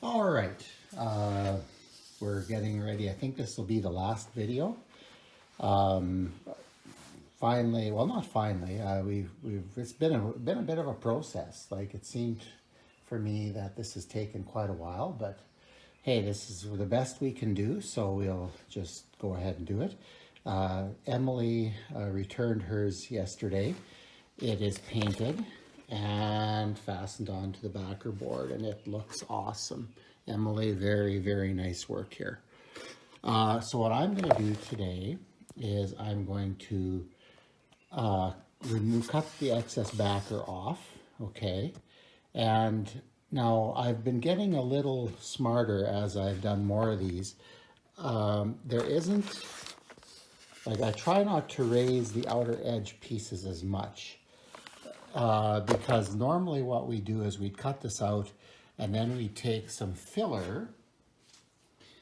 All right, we're getting ready. I think this will be the last video. Um, Finally, well, not finally. It's been a bit of a process. Like it seemed for me that this has taken quite a while, but hey, this is the best we can do, so we'll just go ahead and do it. Emily returned hers yesterday. It is painted and fastened onto the backer board, and it looks awesome. Emily, very, very nice work here. So what I'm going to do today is I'm going to cut the excess backer off, okay? And now I've been getting a little smarter as I've done more of these. There isn't, like I try not to raise the outer edge pieces as much because normally what we do is we cut this out and then we take some filler,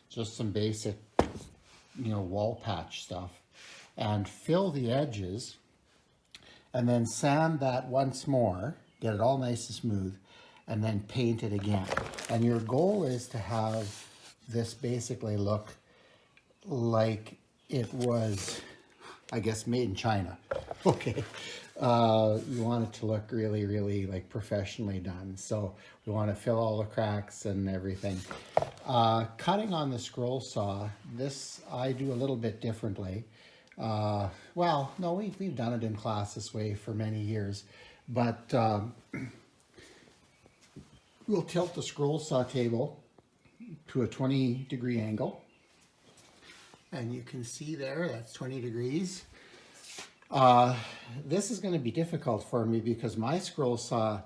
just some basic, wall patch stuff, and fill the edges and then sand that once more, get it all nice and smooth, and then paint it again. And your goal is to have this basically look like it was, I guess, made in China. Okay. You want it to look really, really like professionally done. So we want to fill all the cracks and everything. Cutting on the scroll saw, this I do a little bit differently. Well, no, we've done it in class this way for many years, but we'll tilt the scroll saw table to a 20-degree angle. And you can see there, that's 20 degrees. This is going to be difficult for me because my scroll saw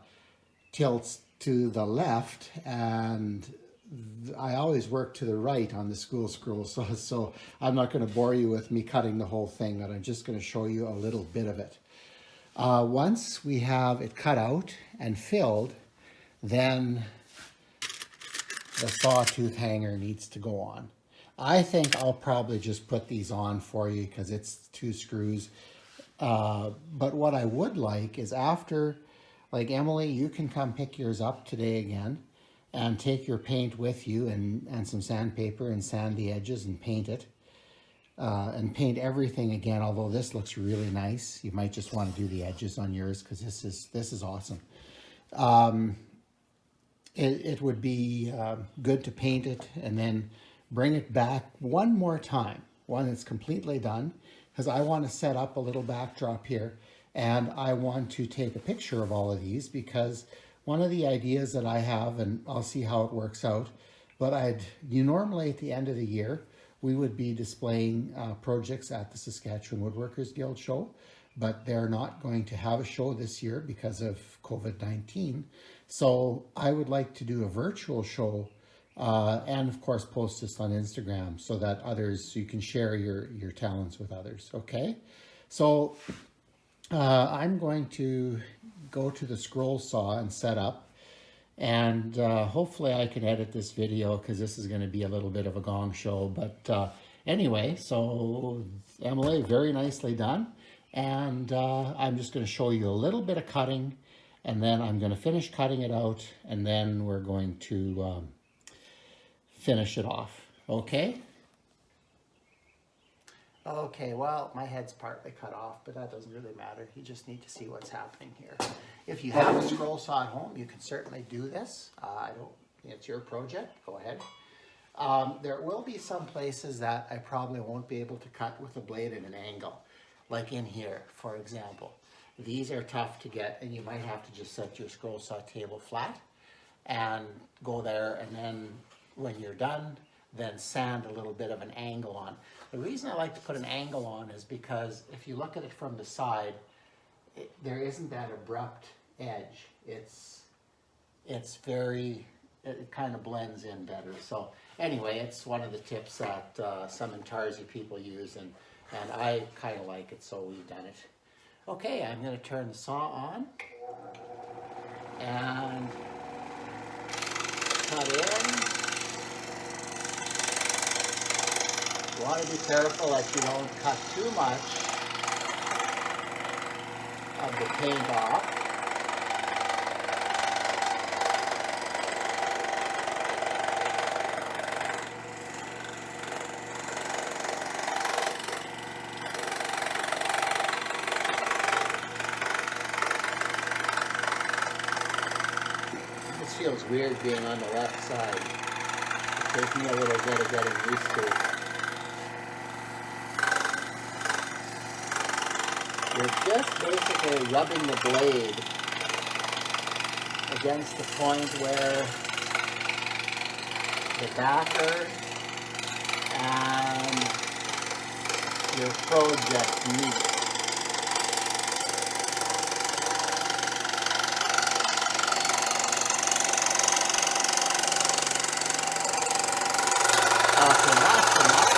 tilts to the left and I always work to the right on the school scroll saw, so I'm not going to bore you with me cutting the whole thing, but I'm just going to show you a little bit of it. Once we have it cut out and filled, then the sawtooth hanger needs to go on. I think I'll probably just put these on for you because it's 2 screws. But what I would like is after, like Emily, you can come pick yours up today again and take your paint with you and some sandpaper and sand the edges and paint it. And paint everything again, although this looks really nice. You might just want to do the edges on yours because this is awesome. It would be good to paint it and then bring it back one more time, one that's completely done, because I want to set up a little backdrop here and I want to take a picture of all of these because one of the ideas that I have, and I'll see how it works out, but normally at the end of the year, we would be displaying projects at the Saskatchewan Woodworkers Guild show, but they're not going to have a show this year because of COVID-19. So I would like to do a virtual show and of course post this on Instagram so that others, you can share your talents with others, okay? So I'm going to go to the scroll saw and set up, and hopefully I can edit this video because this is going to be a little bit of a gong show, but anyway, so Emily, very nicely done, and I'm just going to show you a little bit of cutting, and then I'm going to finish cutting it out, and then we're going to finish it off, okay? Okay, well, my head's partly cut off, but that doesn't really matter. You just need to see what's happening here. If you have a scroll saw at home, you can certainly do this. It's your project, go ahead. There will be some places that I probably won't be able to cut with a blade at an angle, like in here, for example. These are tough to get, and you might have to just set your scroll saw table flat and go there, and then when you're done, then sand a little bit of an angle on. The reason I like to put an angle on is because if you look at it from the side, there isn't that abrupt edge. It's very, it kind of blends in better. So anyway, it's one of the tips that some Intarsi people use, and I kind of like it, so we've done it. Okay, I'm going to turn the saw on and cut in. You want to be careful that you don't cut too much of the paint off. feels weird being on the left side. It's taking a little bit of getting used to. You're just basically rubbing the blade against the point where the backer and your project meet. Okay, that's enough.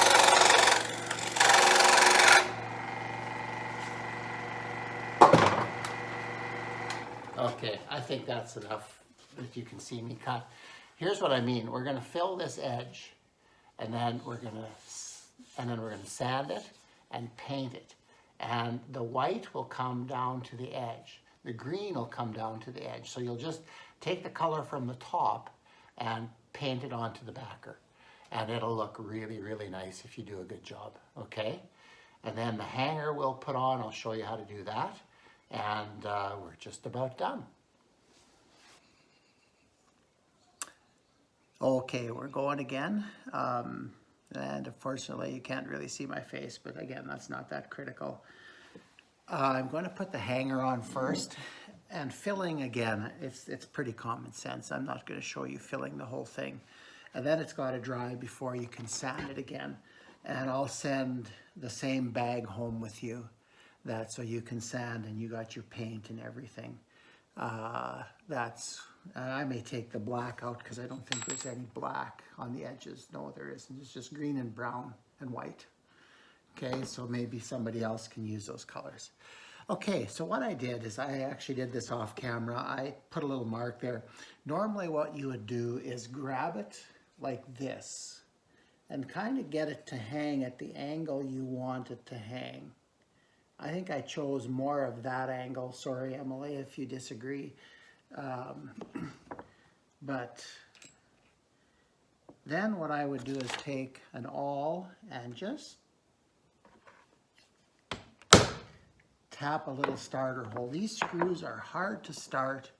Okay, I think that's enough that you can see me cut. Here's what I mean. We're going to fill this edge, and then we're going to sand it and paint it. And the white will come down to the edge. The green will come down to the edge. So you'll just take the color from the top and paint it onto the backer. And it'll look really, really nice if you do a good job, okay? And then the hanger we'll put on, I'll show you how to do that. And we're just about done. Okay, we're going again. And unfortunately, you can't really see my face, but again, that's not that critical. I'm going to put the hanger on first. And filling, again, it's pretty common sense. I'm not going to show you filling the whole thing. And then it's got to dry before you can sand it again. And I'll send the same bag home with you, so you can sand and you got your paint and everything. I may take the black out because I don't think there's any black on the edges. No, there isn't. It's just green and brown and white. Okay, so maybe somebody else can use those colors. Okay, so what I did is I actually did this off camera. I put a little mark there. Normally what you would do is grab it like this and kind of get it to hang at the angle you want it to hang. I think I chose more of that angle. Sorry, Emily, if you disagree. But then what I would do is take an awl and just tap a little starter hole. These screws are hard to start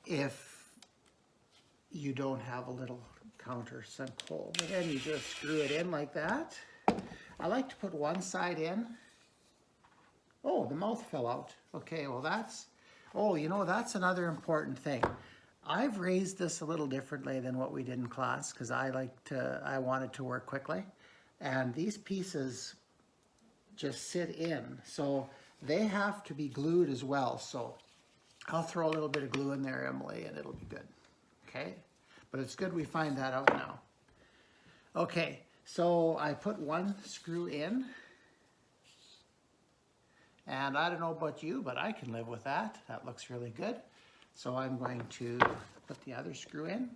if you don't have a little countersunk hole. But then you just screw it in like that. I like to put one side in. Oh, the mouth fell out. Okay, well that's another important thing. I've raised this a little differently than what we did in class because I want it to work quickly. And these pieces just sit in. So they have to be glued as well. So I'll throw a little bit of glue in there, Emily, and it'll be good. Okay? But it's good we find that out now. Okay, so I put one screw in. And I don't know about you, but I can live with that. That looks really good. So I'm going to put the other screw in.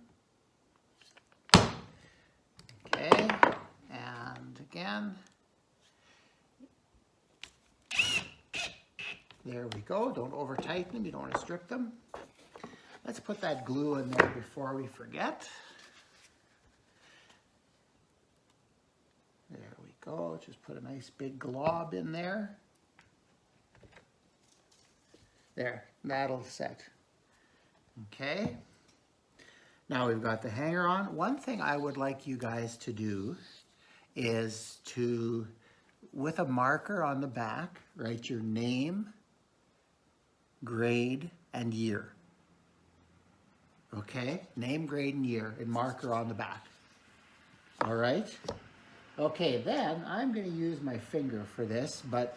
Okay, and again. There we go. Don't over tighten them. You don't want to strip them. Let's put that glue in there before we forget. There we go. Just put a nice big glob in there. There, that'll set. Okay. Now we've got the hanger on. One thing I would like you guys to do is to, with a marker on the back, write your name, grade, and year. Okay? Name, grade, and year, and marker on the back. All right? Okay, then I'm going to use my finger for this, but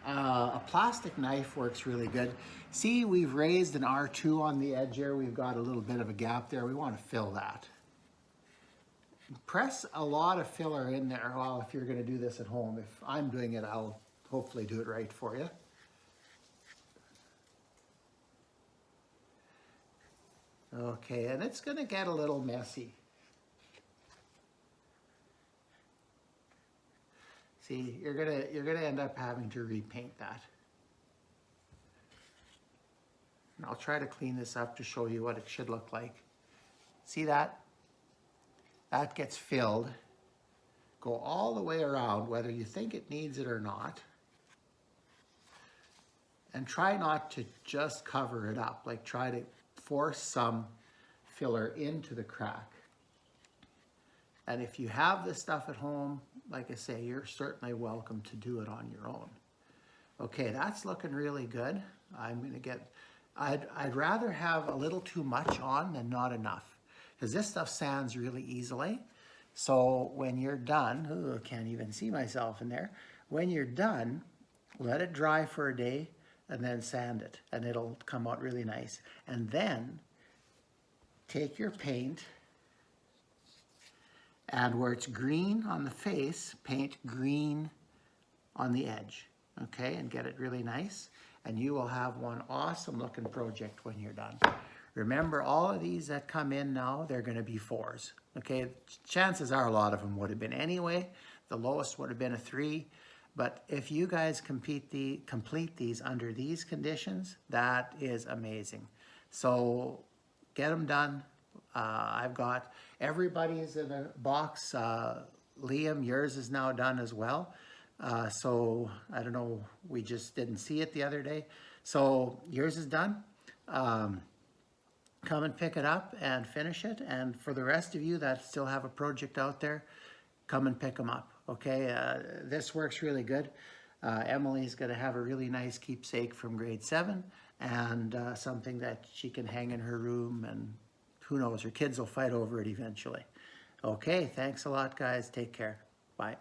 a plastic knife works really good. See, we've raised an R2 on the edge here. We've got a little bit of a gap there. We want to fill that. Press a lot of filler in there. Well, if you're going to do this at home, if I'm doing it, I'll hopefully do it right for you. Okay, and it's going to get a little messy. See, you're gonna end up having to repaint that. And I'll try to clean this up to show you what it should look like. See that? That gets filled. Go all the way around, whether you think it needs it or not. And try not to just cover it up. Like try to force some filler into the crack. And if you have this stuff at home, like I say, you're certainly welcome to do it on your own. Okay, that's looking really good. I'm gonna get, I'd rather have a little too much on than not enough, because this stuff sands really easily. So when you're done, ooh, I can't even see myself in there. When you're done, let it dry for a day and then sand it, and it'll come out really nice. And then take your paint, and where it's green on the face, paint green on the edge, okay? And get it really nice. And you will have one awesome looking project when you're done. Remember, all of these that come in now, they're gonna be 4s, okay? Chances are a lot of them would have been anyway. The lowest would have been a 3. But if you guys complete these under these conditions, that is amazing. So get them done. I've got, everybody's in a box. Liam, yours is now done as well. So I don't know, we just didn't see it the other day. So yours is done. Come and pick it up and finish it. And for the rest of you that still have a project out there, come and pick them up, okay? This works really good. Emily's gonna have a really nice keepsake from grade 7 and something that she can hang in her room, and who knows, her kids will fight over it eventually. Okay, thanks a lot, guys. Take care. Bye.